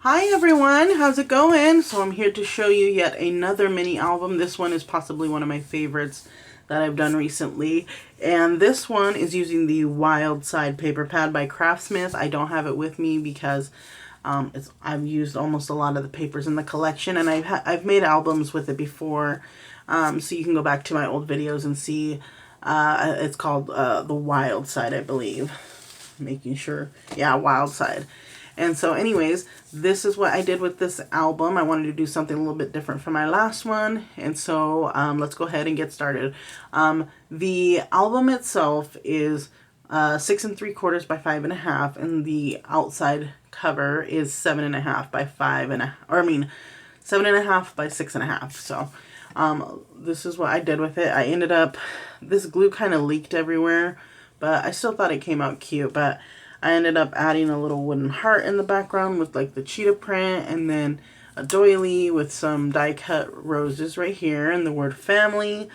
Hi everyone, how's it going? So I'm here to show you yet another mini album. This one is possibly one of my favorites that I've done recently. And this one is using the Wild Side paper pad by Craftsmith. I don't have it with me because I've used almost a lot of the papers in the collection, and I've made albums with it before. So you can go back to my old videos and see. It's called the Wild Side, I believe. Making sure. Yeah, Wild Side. And so anyways, this is what I did with this album. I wanted to do something a little bit different from my last one. And so let's go ahead and get started. The album itself is 6 3/4 by 5 1/2. And the outside cover is 7 1/2 by 5 1/2. Or I mean, 7 1/2 by 6 1/2. So this is what I did with it. I ended up, this glue kind of leaked everywhere, but I still thought it came out cute. But I ended up adding a little wooden heart in the background with like the cheetah print, and then a doily with some die cut roses right here and the word family.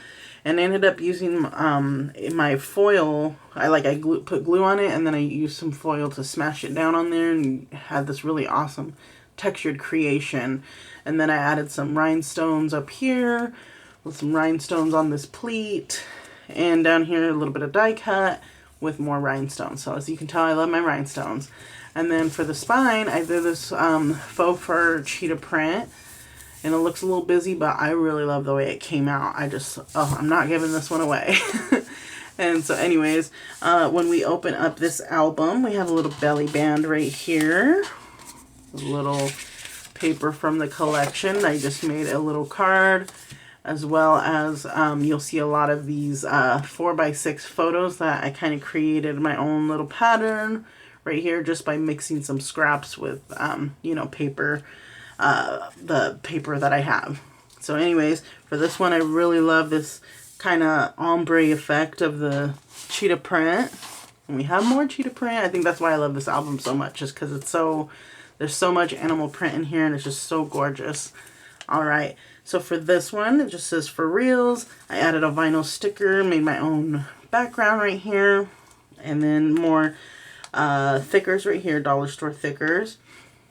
And I ended up using my foil. I put glue on it, and then I used some foil to smash it down on there and had this really awesome textured creation. And then I added some rhinestones up here with some rhinestones on this pleat, and down here a little bit of die cut with more rhinestones. So as you can tell, I love my rhinestones. And then for the spine, I did this faux fur cheetah print, and it looks a little busy, but I really love the way it came out. I'm not giving this one away. And so anyways, when we open up this album, we have a little belly band right here, a little paper from the collection. I just made a little card, as well as you'll see a lot of these 4x6 photos that I kind of created my own little pattern right here just by mixing some scraps with, paper, the paper that I have. So anyways, for this one, I really love this kind of ombre effect of the cheetah print. And we have more cheetah print. I think that's why I love this album so much, just because there's so much animal print in here, and it's just so gorgeous. All right. So for this one, it just says for reals. I added a vinyl sticker, made my own background right here, and then more thickers right here, dollar store thickers.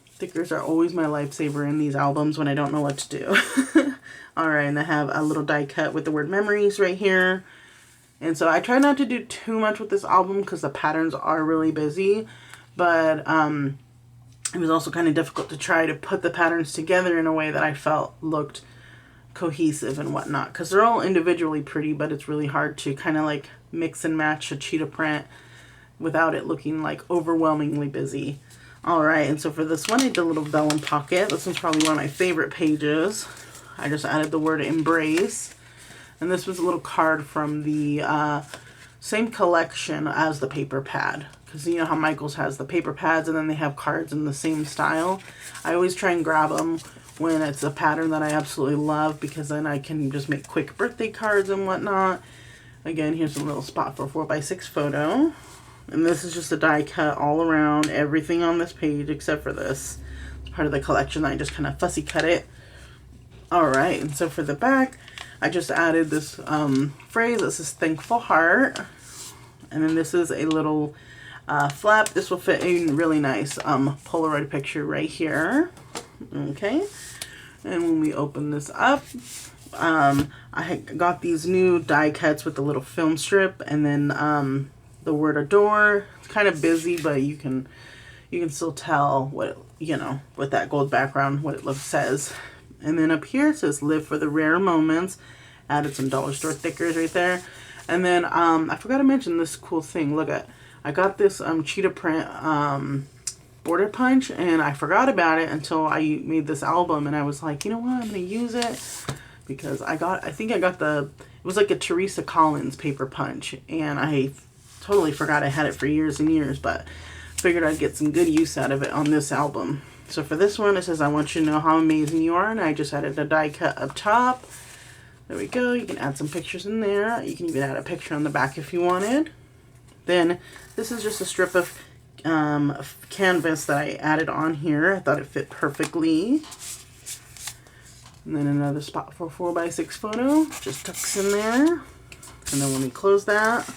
Thickers are always my lifesaver in these albums when I don't know what to do. All right, and I have a little die cut with the word memories right here. And so I try not to do too much with this album because the patterns are really busy, but it was also kind of difficult to try to put the patterns together in a way that I felt looked cohesive and whatnot, because they're all individually pretty, but it's really hard to kind of like mix and match a cheetah print without it looking like overwhelmingly busy. All right, and so for this one, I did a little vellum pocket. This one's probably one of my favorite pages. I just added the word embrace, and this was a little card from the same collection as the paper pad, because you know how Michaels has the paper pads and then they have cards in the same style. I always try and grab them when it's a pattern that I absolutely love, because then I can just make quick birthday cards and whatnot. Again, here's a little spot for a 4x6 photo. And this is just a die cut all around everything on this page except for this. It's part of the collection. I just kind of fussy cut it. Alright, and so for the back, I just added this phrase that says thankful heart. And then this is a little flap. This will fit in really nice Polaroid picture right here. Okay, and when we open this up, I got these new die cuts with the little film strip, and then the word adore. It's kind of busy, but you can still tell what with that gold background what it says. And then up here it says live for the rare moments. Added some dollar store thickers right there. And then I forgot to mention this cool thing. Look at, I got this cheetah print border punch, and I forgot about it until I made this album, and I was like, you know what, I'm gonna use it, because I think I got it was like a Teresa Collins paper punch, and I totally forgot I had it for years and years, but figured I'd get some good use out of it on this album. So for this one, it says I want you to know how amazing you are, and I just added a die cut up top. There we go. You can add some pictures in there. You can even add a picture on the back if you wanted. Then this is just a strip of canvas that I added on here. I thought it fit perfectly. And then another spot for a 4x6 photo. Just tucks in there. And then when we close that,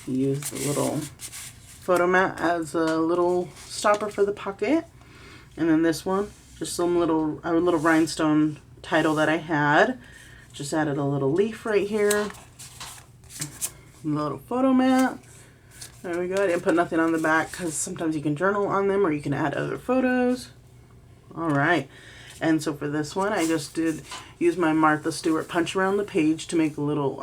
use the little photo mat as a little stopper for the pocket. And then this one, just some little rhinestone title that I had. Just added a little leaf right here. A little photo mat. There we go. I didn't put nothing on the back because sometimes you can journal on them or you can add other photos. All right. And so for this one, I just use my Martha Stewart punch around the page to make a little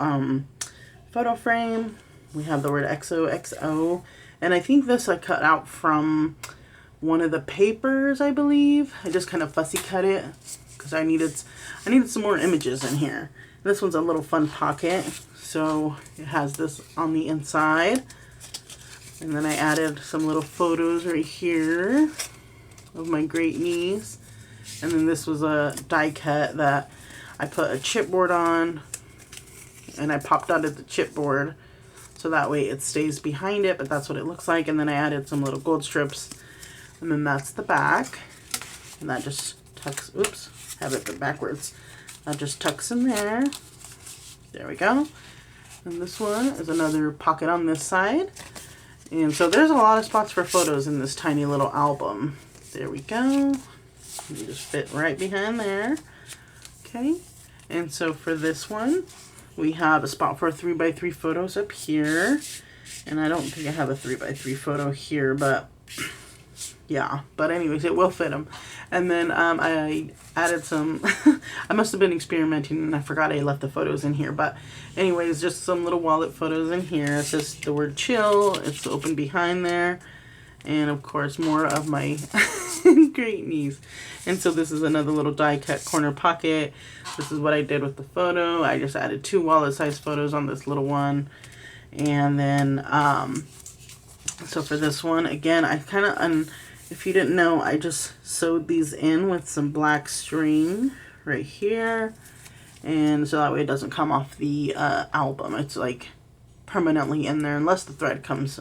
photo frame. We have the word XOXO. And I think this I cut out from one of the papers, I believe. I just kind of fussy cut it because I needed some more images in here. This one's a little fun pocket. So it has this on the inside. And then I added some little photos right here of my great niece. And then this was a die cut that I put a chipboard on. And I popped out at the chipboard. So that way it stays behind it, but that's what it looks like. And then I added some little gold strips. And then that's the back. And that just tucks, oops, have it backwards. That just tucks in there. There we go. And this one is another pocket on this side. And so there's a lot of spots for photos in this tiny little album. There we go. You just fit right behind there. Okay. And so for this one, we have a spot for 3x3 photos up here. And I don't think I have a 3x3 photo here, but yeah. But anyways, it will fit them. And then I added some, I must have been experimenting and I forgot I left the photos in here. But anyways, just some little wallet photos in here. It's just the word chill. It's open behind there. And of course, more of my great niece. And so this is another little die cut corner pocket. This is what I did with the photo. I just added 2 wallet size photos on this little one. And then, so for this one, again, I kind of, if you didn't know, I just sewed these in with some black string right here. And so that way it doesn't come off the album. It's like permanently in there unless the thread comes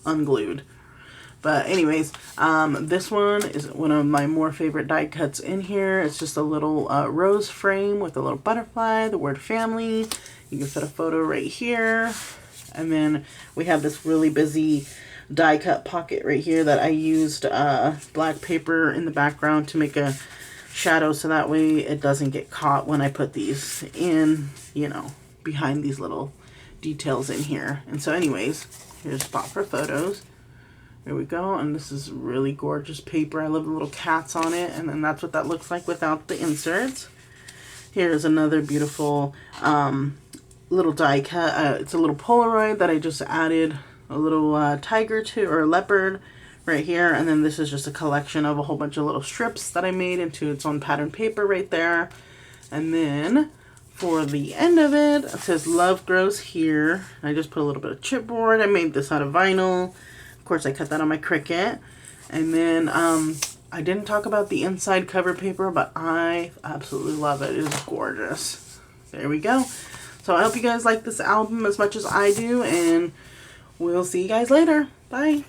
unglued. But anyways, this one is one of my more favorite die cuts in here. It's just a little rose frame with a little butterfly, the word family. You can fit a photo right here. And then we have this really busy die cut pocket right here that I used black paper in the background to make a shadow so that way it doesn't get caught when I put these in, you know, behind these little details in here. And so anyways, here's a spot for photos. There we go, and this is really gorgeous paper. I love the little cats on it, and then that's what that looks like without the inserts. Here's another beautiful little die cut. It's a little Polaroid that I just added a little tiger to, or leopard right here, and then this is just a collection of a whole bunch of little strips that I made into its own pattern paper right there. And then for the end of it, it says Love Grows Here. I just put a little bit of chipboard. I made this out of vinyl. Of course, I cut that on my Cricut. And then I didn't talk about the inside cover paper, but I absolutely love it. It is gorgeous. There we go. So I hope you guys like this album as much as I do, and we'll see you guys later. Bye.